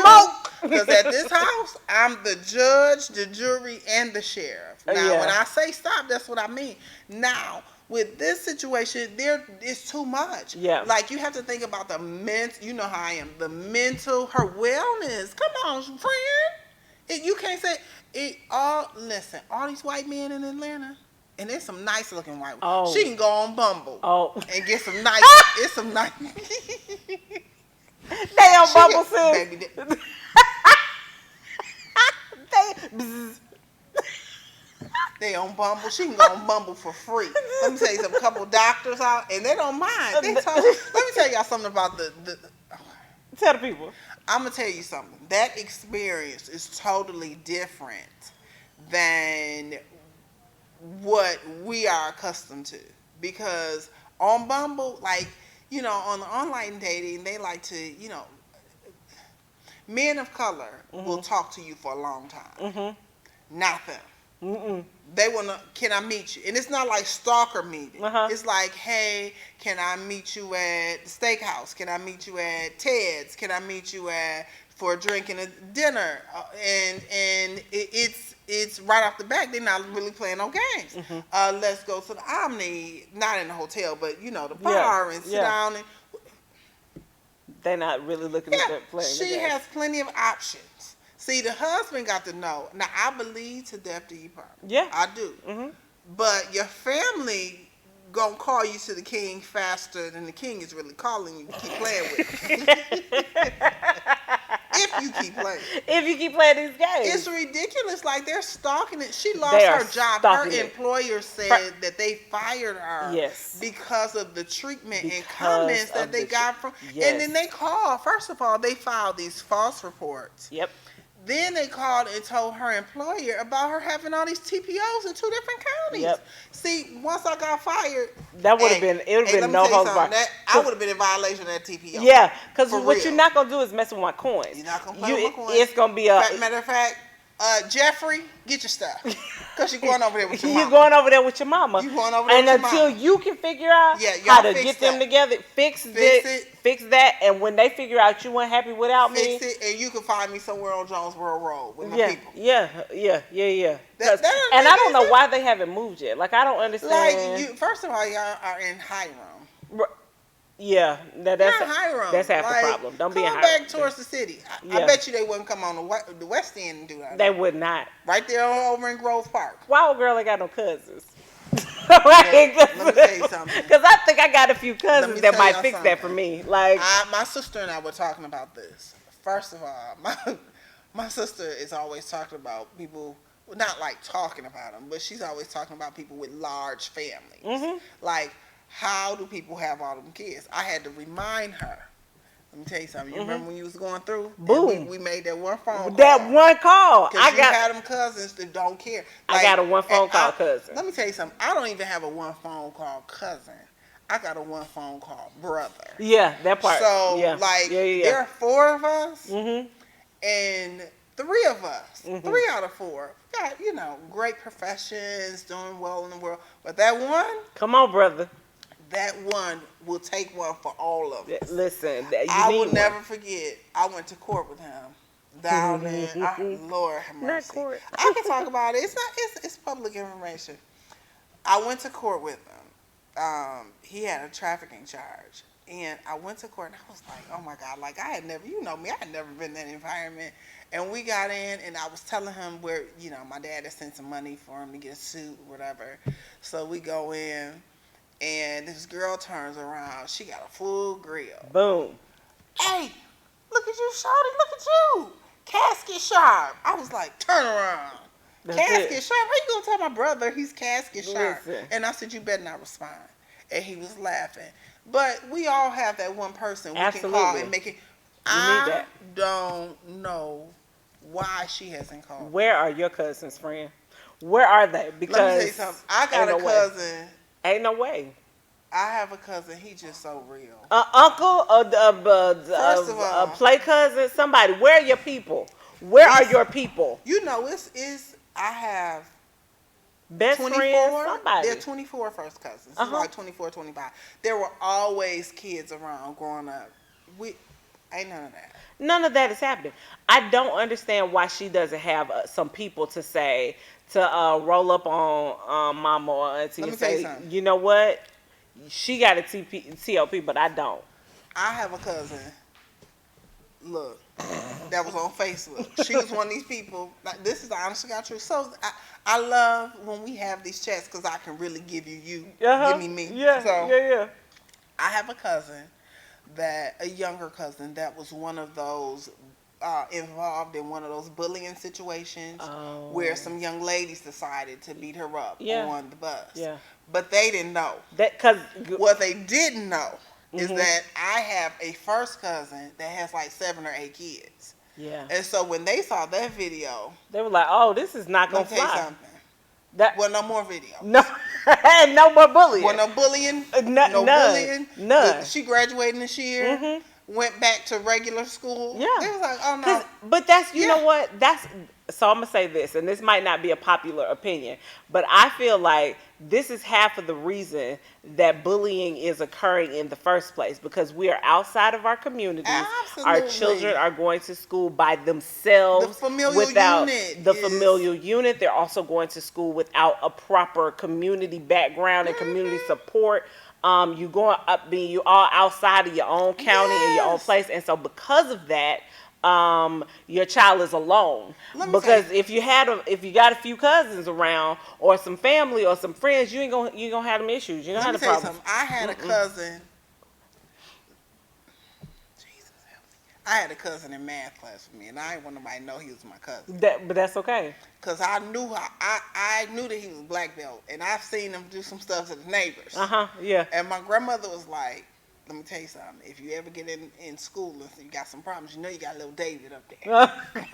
Because at this house, I'm the judge, the jury, and the sheriff. Now, when I say stop, that's what I mean. Now, with this situation, it's too much. Yeah. Like, you have to think about the mental, you know how I am, the mental, her wellness. Come on, friend. You can't say it all. Listen, all these white men in Atlanta, and there's some nice looking white ones. Oh. She can go on Bumble. Oh. And get some nice. It's some nice. They on Bumble soon. Baby, they on Bumble. She can go on Bumble for free. Let me tell you something. A couple doctors out, and they don't mind. Let me tell y'all something about the. Tell the people. I'm gonna tell you something. That experience is totally different than what we are accustomed to. Because on Bumble, like, you know, on the online dating, they like to, you know, men of color will talk to you for a long time. Not them. They want to, can I meet you? And it's not like stalker meeting. It's like, hey, can I meet you at the steakhouse? Can I meet you at Ted's? Can I meet you for a drink and a dinner? And it's right off the back. They're not really playing no games. Let's go to the Omni, not in the hotel, but you know, the bar and sit down. And they're not really looking at that playing. She has plenty of options. See, the husband got to know. Now, I believe to death do you part. Yeah. I do. But your family gonna call you to the king faster than the king is really calling you to keep playing with him. If you keep playing. If you keep playing these games. It's ridiculous. Like, they're stalking it. She lost her job. Her employer said that they fired her because of the treatment and comments that they got from. And then they called. First of all, they filed these false reports. Then they called and told her employer about her having all these TPOs in 2 different counties. See, once I got fired, that would have been, it would have been no holds barred. I would have been in violation of that TPO. Yeah, because what you're not going to do is mess with my coins. You're not going to play with my coins. It's going to be a... Matter of fact, Jeffrey, get your stuff. Because you're going over there with your mama. You're going over there with your mama. You're going over there with your mama. And until you can figure out how to get them together, fix that, and when they figure out you weren't happy without me. Fix it, and you can find me somewhere on Jonesboro Road with my people. Yeah. And I don't know why they haven't moved yet. Like, I don't understand. Like, first of all, y'all are in Hiram. Yeah, that's half the problem. Don't be in Hiram. Come back towards the city. I bet you they wouldn't come on the West End and do that. They would not. Right there over in Grove Park. Why old girl ain't got no cousins? Let me tell you something. Because I think I got a few cousins that might fix that for me. Like, my sister and I were talking about this. First of all, my sister is always talking about people, well, not like talking about them, but she's always talking about people with large families. Mhm. Like, how do people have all them kids? I had to remind her. Let me tell you something. You Mhm. remember when you was going through? Boom. And we made that one phone call. That one call. Because you had them cousins that don't care. I got a one phone call cousin. Let me tell you something. I don't even have a one phone call cousin. I got a one phone call brother. Yeah, that part. So, yeah. like, yeah. there are four of us, Mhm. and three of us, Mhm. 3 out of 4, got, great professions, doing well in the world. But that one, Come on, brother. that one will take one for all of us. Listen, you I need will one. never forget. I went to court with him down in. Lord have mercy. Not court. I can talk about it. It's not. It's public information. I went to court with him. He had a trafficking charge, and I went to court, and I was like, oh my God, like I had never, you know me, I had never been in that environment. And we got in, and I was telling him where, my dad had sent some money for him to get a suit or whatever. So we go in, and this girl turns around. She got a full grill. Boom. Hey, look at you, shawty. Look at you. Casket sharp. I was like, turn around. That's Casket it. sharp. How you gonna tell my brother he's casket sharp? Listen. And I said, you better not respond. And he was laughing. But we all have that one person we can call Absolutely. and make it. need I that. don't know why she hasn't called. Where are your cousins, friend? Where are they? Because Let me tell you something. I got ain't a no way. cousin. Ain't no way. I have a cousin. He's just so real. Uncle, First of all, play cousin, somebody. Where are your people? Where are your people? it's I have Best 24. friends, somebody. They're 24 first cousins. It's Uh-huh. like 24, 25. There were always kids around growing up. We ain't none of that. None of that is happening. I don't understand why she doesn't have some people to say, to roll up on mama or auntie Let and me tell you say, something. you know what? She got a TOP, but I don't. I have a cousin. Look, that was on Facebook. She was one of these people. Like, this is the honest to God truth. So I love when we have these chats because I can really give you, Uh-huh. give me. Yeah, So yeah. I have a cousin, a younger cousin that was one of those involved in one of those bullying situations Oh. where some young ladies decided to beat her up Yeah. on the bus. Yeah. But they didn't know. Cause What they didn't know is Mhm. that I have a first cousin that has like 7 or 8 kids. yeah, And so when they saw that video, they were like, oh, this is not let gonna me tell you fly. something. That Well, no more video. no, no more bullying. Well, no bullying. None. No bullying. None. She graduated this year. Mhm. Went back to regular school. Yeah. They was like, oh no. But that's, you Yeah. know what? So I'm going to say this, and this might not be a popular opinion, but I feel like this is half of the reason that bullying is occurring in the first place, because we are outside of our communities. Our Absolutely. children are going to school by themselves. The familial without unit the is- familial unit. They're also going to school without a proper community background and community support. You going up, being you all outside of your own county and your own Yes. place, and so because of that, your child is alone. Let me Because tell you- if you got a few cousins around or some family or some friends, you ain't gonna have them issues. You ain't Let gonna me have tell the you problems. something. I had a cousin. Jesus help me. I had a cousin in math class with me, and I didn't want nobody to know he was my cousin. But that's okay. Cause I knew I knew that he was black belt, and I've seen him do some stuff to the neighbors. Yeah. And my grandmother was like, "Let me tell you something. If you ever get in school and you got some problems, you know you got little David up there."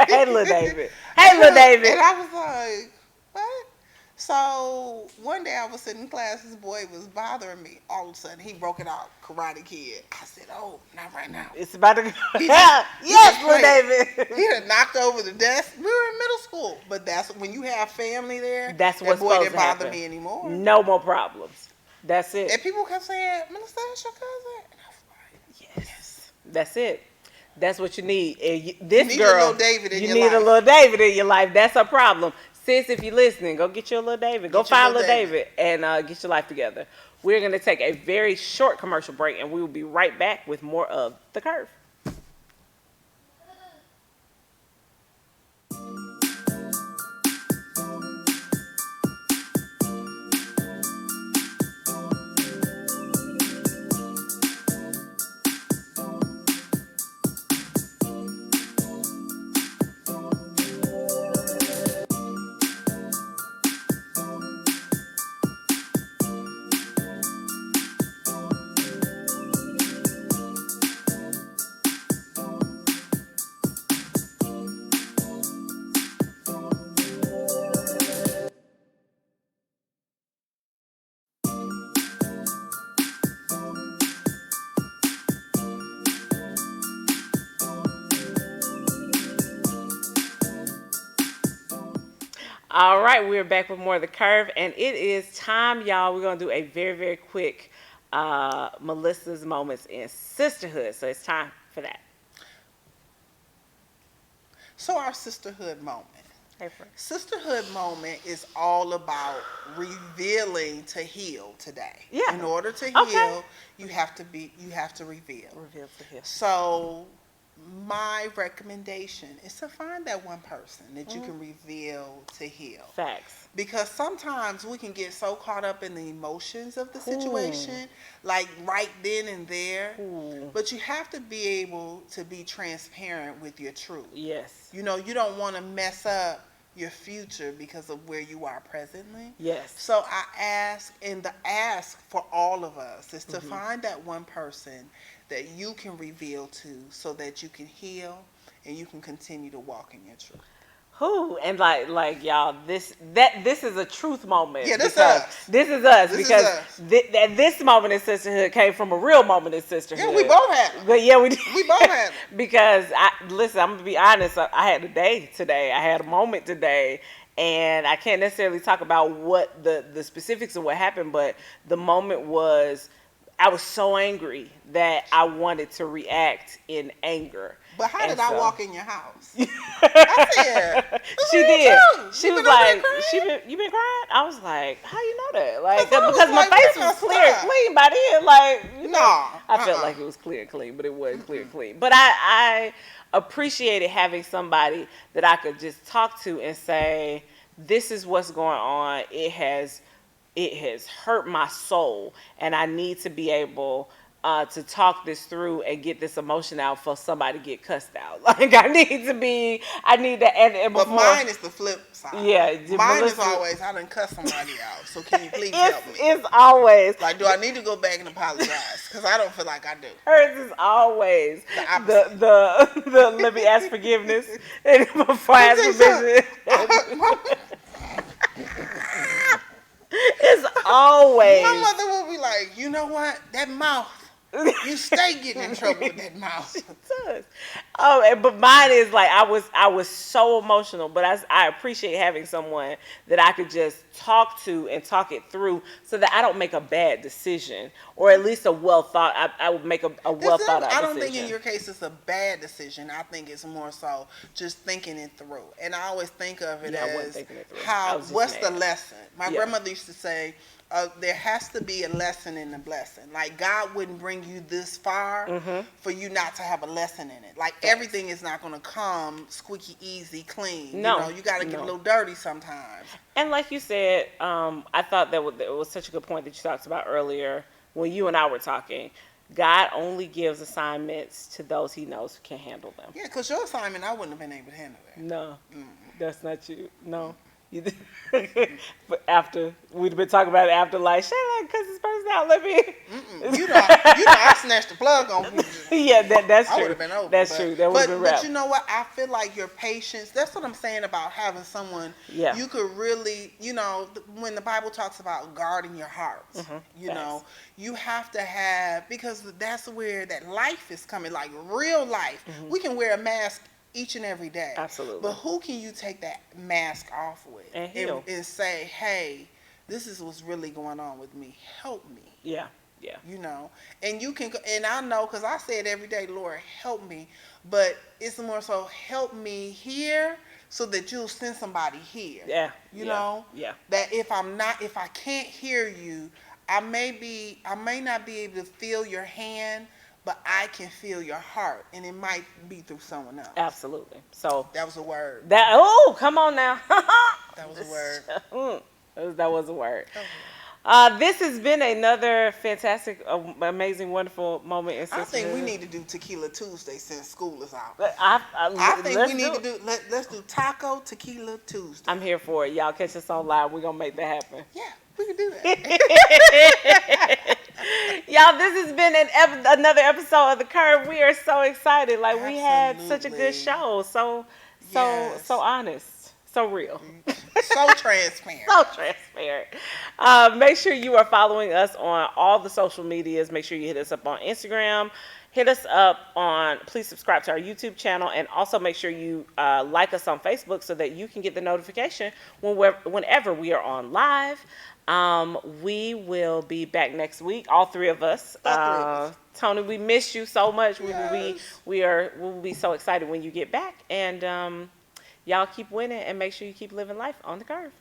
Hey, little David. Hey, little David. And I was like, "What?" So one day I was sitting in class. This boy was bothering me. All of a sudden, he broke it out, Karate Kid. I said, "Oh, not right now." It's about to go. He Yeah. just Yes, little played. David. He had knocked over the desk. We were in middle school, but that's when you have family there. That's that what's boy supposed didn't to bother happen. me anymore. No more problems. That's it. And people kept saying, "Minister, that's your cousin." And I was like, Yes. That's it. That's what you need. And this need a girl, little David in you your need a life. little David in your life. That's her problem. Sis, if you're listening, go get your little David. Go Get your find little little David and get your life together. We're going to take a very short commercial break, and we will be right back with more of The Curve. All right, we're back with more of the Curve, and it is time, y'all. We're gonna do a very, very quick Melissa's moments in sisterhood. So it's time for that. So our sisterhood moment. Hey, friend. Sisterhood moment is all about revealing to heal today. Yeah. In order to heal, Okay. you have to reveal. Reveal to heal. So my recommendation is to find that one person that you can reveal to heal. Facts. Because sometimes we can get so caught up in the emotions of the situation, like right then and there. Ooh. But you have to be able to be transparent with your truth. Yes. You know, you don't want to mess up your future because of where you are presently. Yes. So I ask, and the ask for all of us is to find that one person that you can reveal to so that you can heal and you can continue to walk in your truth. Who and like y'all, this is a truth moment. Yeah, this because us. This is us This is because us. This moment in sisterhood came from a real moment in sisterhood. Yeah, we both had it. But yeah, we did. We both had it. Because listen, I'm gonna be honest. I had a day today. I had a moment today, and I can't necessarily talk about what the specifics of what happened, but the moment was I was so angry that I wanted to react in anger. But how And did I so- walk in your house? I said, She "This did. ain't true. She You was been over there like, crying?" you been crying? I was like, how you know that? Like, 'Cause I was because my like, face where's was my clear and stuff? clean by then. Like, you know, No, I felt like it was clear and clean, but it wasn't clear and clean. But I appreciated having somebody that I could just talk to and say, this is what's going on. It has hurt my soul, and I need to be able to talk this through and get this emotion out for somebody to get cussed out. Like I need to, and But before, mine is the flip side. Yeah, Mine is Melissa- always, I done cuss somebody out, so can you please help me? it's always Like, do I need to go back and apologize? Because I don't feel like I do. hers is always The opposite. the let me ask forgiveness and before I ask permission. It's always My mother will be like, you know what? That mouth. You stay getting in trouble with that mouth. does. But mine is like I was so emotional, but I appreciate having someone that I could just talk to and talk it through, so that I don't make a bad decision, or at least a well thought. I would make a well thought out decision. I don't think in your case it's a bad decision. I think it's more so just thinking it through. And I always think of it Yeah, I wasn't as thinking it through. I how was just what's the mad. lesson? My Yeah. grandmother used to say, there has to be a lesson in the blessing. Like God wouldn't bring you this far for you not to have a lesson in it. Like everything is not going to come squeaky easy clean. No, You know, you got to get a no. little dirty sometimes. And like you said, I thought that it was such a good point that you talked about earlier when you and I were talking. God only gives assignments to those He knows can handle them. Yeah, because your assignment, I wouldn't have been able to handle that. No, that's not you. No. But after we'd been talking about it after, like, shut up, cuss this person out. Let me. You know, I snatched the plug on people. Yeah, that's I true. would have been over. That's but, true. That would have been rap. But you know what? I feel like your patience. That's what I'm saying about having someone. Yeah. You could really, you know, when the Bible talks about guarding your heart, you Facts. know, you have to have, because that's where that life is coming, like real life. We can wear a mask each and every day. Absolutely. But who can you take that mask off with And heal. and say, hey, this is what's really going on with me. Help me. Yeah, yeah. You know, and you can, and I know, because I say it every day, Lord, help me. But it's more so, help me here so that you'll send somebody here. Yeah. You yeah, know, Yeah. that if I can't hear you, I may not be able to feel your hand, but I can feel your heart, and it might be through someone else. Absolutely. So That was a word. come on now. That was a word. That was a word. This has been another fantastic, amazing, wonderful moment in I sisterhood. think we need to do Tequila Tuesday since school is out. I I think let's we need do to do let's do Taco Tequila Tuesday. I'm here for it. Y'all catch us on live. We're going to make that happen. Yeah, we can do that. Y'all, this has been another episode of The Curve. We are so excited. Like, we had such a good Absolutely. show. So Yes. honest. So real. So transparent. So transparent. Make sure you are following us on all the social medias. Make sure you hit us up on Instagram. Hit us up on, please subscribe to our YouTube channel, and also make sure you like us on Facebook so that you can get the notification whenever we are on live. We will be back next week, all three of us. All three of us. Tony, we miss you so much. Yes. We will be so excited when you get back, and y'all keep winning and make sure you keep living life on the curve.